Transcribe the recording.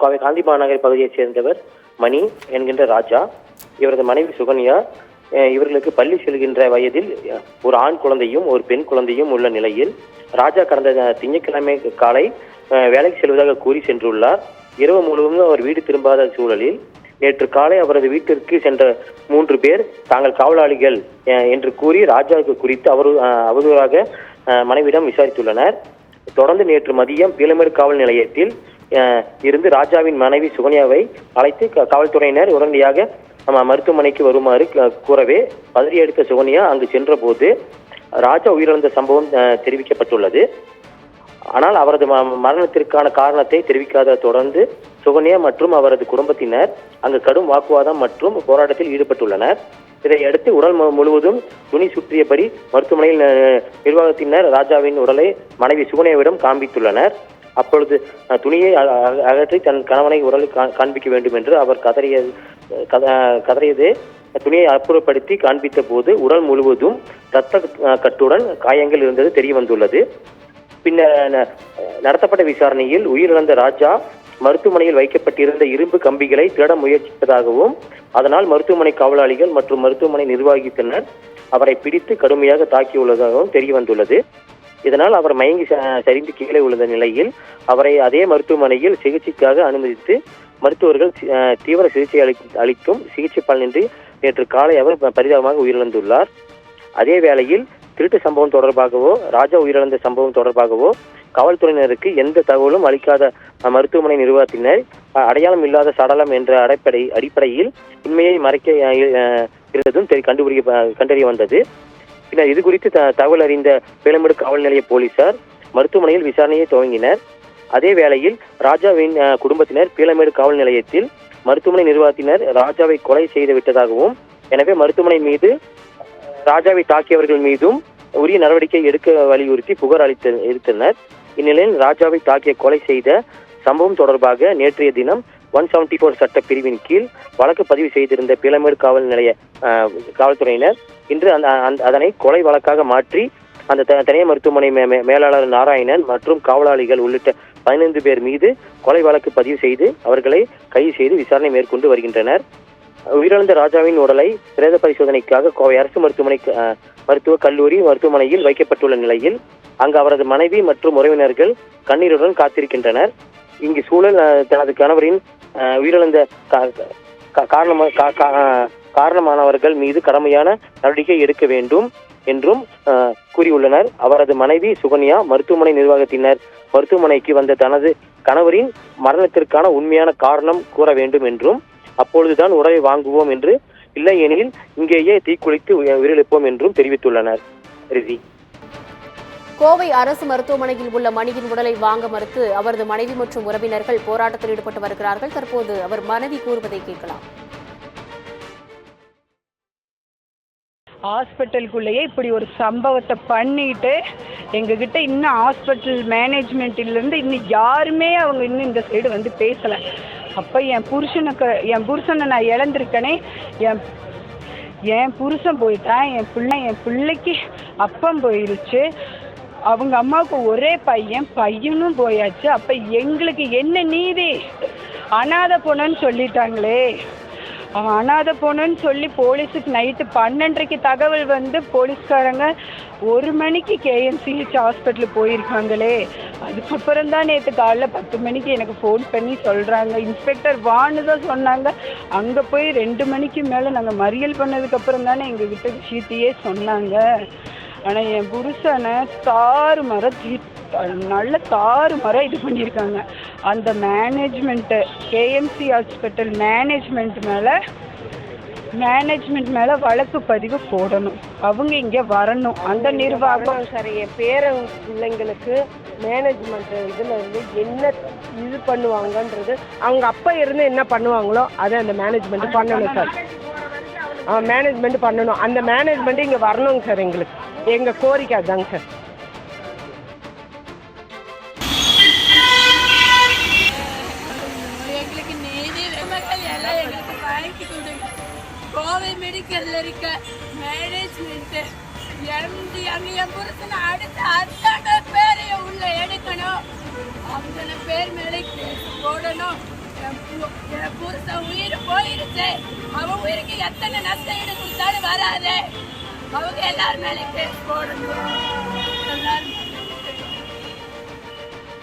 கோவை காந்தி மாநகர் பகுதியைச் சேர்ந்தவர் மணி என்கின்ற ராஜா. இவரது மனைவி சுகன்யா. இவர்களுக்கு பள்ளி செல்கின்ற வயதில் ஒரு ஆண் குழந்தையும் ஒரு பெண் குழந்தையும் உள்ள நிலையில் ராஜா கடந்த திங்கட்கிழமை காலை வேலைக்கு செல்வதாக கூறி சென்றுள்ளார். இரவு முழுவதும் அவர் வீடு திரும்பாத சூழலில் நேற்று காலை அவரது வீட்டிற்கு சென்ற 3 பேர் தாங்கள் காவலாளிகள் என்று கூறி ராஜாவுக்கு குறித்து அவதூறாக மனைவியிடம் விசாரித்துள்ளனர். தொடர்ந்து நேற்று மதியம் பீளமேடு காவல் நிலையத்தில் இருந்து ராஜாவின் மனைவி சுகன்யாவை அழைத்து காவல்துறையினர் உடனடியாக மருத்துவமனைக்கு வருமாறு கூறவே பதறியடித்த சுகன்யா அங்கு சென்ற போது ராஜா உயிரிழந்த சம்பவம் தெரிவிக்கப்பட்டுள்ளது. ஆனால் அவரது மரணத்திற்கான காரணத்தை தெரிவிக்காத தொடர்ந்து சுகன்யா மற்றும் அவரது குடும்பத்தினர் அங்கு கடும் வாக்குவாதம் மற்றும் போராட்டத்தில் ஈடுபட்டுள்ளனர். இதையடுத்து உடல் முழுவதும் துணி சுற்றியபடி மருத்துவமனையில் நிர்வாகத்தினர் ராஜாவின் உடலை மனைவி சுகன்யாவிடம் காண்பித்துள்ளனர். அப்பொழுது துணியை அகற்றி தன் கணவனை உடலை காண்பிக்க வேண்டும் என்று அவர் கதறியது. துணியை அப்புறப்படுத்தி காண்பித்த போது உடல் முழுவதும் இரத்த கட்டுடன் காயங்கள் இருந்தது தெரிய வந்துள்ளது. பின்னர் நடத்தப்பட்ட விசாரணையில் உயிரிழந்த ராஜா மருத்துவமனையில் வைக்கப்பட்டிருந்த இரும்பு கம்பிகளை தேட முயற்சித்ததாகவும் அதனால் மருத்துவமனை காவலாளிகள் மற்றும் மருத்துவமனை நிர்வாகத்தினர் அவரை பிடித்து கடுமையாக தாக்கியுள்ளதாகவும் தெரிய வந்துள்ளது. இதனால் அவர் மயங்கி சரிந்து கீழே விழுந்த நிலையில் அவரை அதே மருத்துவமனையில் சிகிச்சைக்காக அனுமதித்து மருத்துவர்கள் தீவிர சிகிச்சை அளித்தும் சிகிச்சை பலனின்றி நேற்று காலை அவர் பரிதாபமாக உயிரிழந்துள்ளார். அதே வேளையில் திருட்டு சம்பவம் தொடர்பாகவோ ராஜா உயிரிழந்த சம்பவம் தொடர்பாகவோ காவல்துறையினருக்கு எந்த தகவலும் அளிக்காத மருத்துவமனை நிர்வாகத்தினர் அடையாளம் இல்லாத சடலம் என்ற அடிப்படையில் உண்மையை மறைக்க இருந்ததும் கண்டறிய வந்தது. பின்னர் இது குறித்து தகவல் அறிந்த பீளமேடு காவல் நிலைய போலீசார் மருத்துவமனையில் விசாரணையை துவங்கினர். அதே வேளையில் ராஜாவின் குடும்பத்தினர் பீளமேடு காவல் நிலையத்தில் மருத்துவமனை நிர்வாகத்தினர் ராஜாவை கொலை செய்து விட்டதாகவும் எனவே மருத்துவமனை மீது ராஜாவை தாக்கியவர்கள் மீதும் உரிய நடவடிக்கை எடுக்க வலியுறுத்தி புகார் அளித்தனர். இந்நிலையில் ராஜாவை தாக்கிய கொலை செய்த சம்பவம் தொடர்பாக நேற்றைய தினம் 174 சட்ட பிரிவின் கீழ் வழக்கு பதிவு செய்திருந்த பீளமேடு காவல் நிலைய காவல்துறையினர் இன்று அதனை கொலை வழக்காக மாற்றி அந்த தனியார் மருத்துவமனை மேலாளர் நாராயணன் மற்றும் காவலாளிகள் உள்ளிட்ட 15 பேர் மீது கொலை வழக்கு பதிவு செய்து அவர்களை கைது செய்து விசாரணை மேற்கொண்டு வருகின்றனர். உயிரிழந்த ராஜாவின் உடலை பிரேத பரிசோதனைக்காக கோவை அரசு மருத்துவக் கல்லூரி மருத்துவமனையில் வைக்கப்பட்டுள்ள நிலையில் அங்கு அவரது மனைவி மற்றும் உறவினர்கள் கண்ணீருடன் காத்திருக்கின்றனர். இங்கு சூழல் தனது கணவரின் உயிரிழந்த காரணமானவர்கள் மீது கடுமையான நடவடிக்கை எடுக்க வேண்டும் என்றும் கூறியுள்ளனர். அவரது மனைவி சுகன்யா மருத்துவமனை நிர்வாகத்தினர் மருத்துவமனைக்கு வந்த தனது கணவரின் மரணத்திற்கான உண்மையான காரணம் கூற வேண்டும் என்றும் அப்பொழுதுதான் உடலை வாங்குவோம் என்று இல்லை எனில் இங்கேயே தீக்குளித்து உயிரிழப்போம் என்றும் தெரிவித்துள்ளனர். கோவை அரசு மருத்துவமனையில் உள்ள மணியின் உடலை வாங்க மறுத்து அவரது மனைவி மற்றும் உறவினர்கள் போராட்டத்தில் ஈடுபட்டு வருகிறார்கள். தற்போது அவர் மனைவி கூறுவதை கேட்கலாம். ஹாஸ்பிட்டலுக்குள்ளேயே இப்படி ஒரு சம்பவத்தை பண்ணிட்டு எங்ககிட்ட இன்னும் ஹாஸ்பிட்டல் மேனேஜ்மெண்ட்டிலேருந்து இன்னும் யாருமே அவங்க இன்னும் இந்த சைடு வந்து பேசலை. அப்போ என் புருஷனை நான் இழந்திருக்கேனே, என் புருஷன் போயிட்டான், என் பிள்ளைக்கு அப்பம் போயிடுச்சு, அவங்க அம்மாவுக்கு ஒரே பையனும் போயாச்சு. அப்போ எங்களுக்கு என்ன நீதி? அனாதை பொண்ணுன்னு சொல்லிட்டாங்களே. அவன் அனாதை பொண்ணுன்னு சொல்லி போலீஸுக்கு நைட்டு 12:30 தகவல் வந்து போலீஸ்காரங்க 1 மணிக்கு KMCH ஹாஸ்பிட்டலுக்கு போயிருக்காங்களே. அதுக்கப்புறம் தான் நேற்று காலைல 10 மணிக்கு எனக்கு ஃபோன் பண்ணி சொல்கிறாங்க. இன்ஸ்பெக்டர் வான்னு தான் சொன்னாங்க. அங்கே போய் 2 மணிக்கு மேலே நாங்கள் மறியல் பண்ணதுக்கப்புறம் தானே எங்ககிட்ட விஷயத்தையே சொன்னாங்க. ஆனால் என் புருஷனை நல்ல தாறுமாறாக இது பண்ணியிருக்காங்க. அந்த மேனேஜ்மெண்ட்டு KMC ஹாஸ்பிட்டல் மேனேஜ்மெண்ட் மேலே வழக்கு பதிவு போடணும். அவங்க இங்கே வரணும். அந்த நிர்வாகம் சரி, என் பிள்ளைங்களுக்கு மேனேஜ்மெண்ட் இதில் இருந்து என்ன இது பண்ணுவாங்கன்றது அவங்க அப்பா இருந்து என்ன பண்ணுவாங்களோ அதை அந்த மேனேஜ்மெண்ட் பண்ணணும் சார். மேனேஜ்மெண்ட் பண்ணணும். அந்த மேனேஜ்மெண்ட் இங்கே வரணுங்க சார். எங்கள் கோரிக்கை அதுதாங்க சார். கோவை மெடிக்கல்ல இருக்க மேனேஜ்மெண்ட் MD அங்க புருஷனை அடுத்து அத்தனை பேரையும் உள்ள எடுக்கணும். அத்தனை பேர் மேலே கேஸ் போடணும். என் புருஷன் உயிர் போயிருச்சு. அவன் உயிருக்கு எத்தனை நஷ்டம் ஈடு கொடுத்தாலும் வராது. அவங்க எல்லாரும் மேலே கேஸ் போடணும்.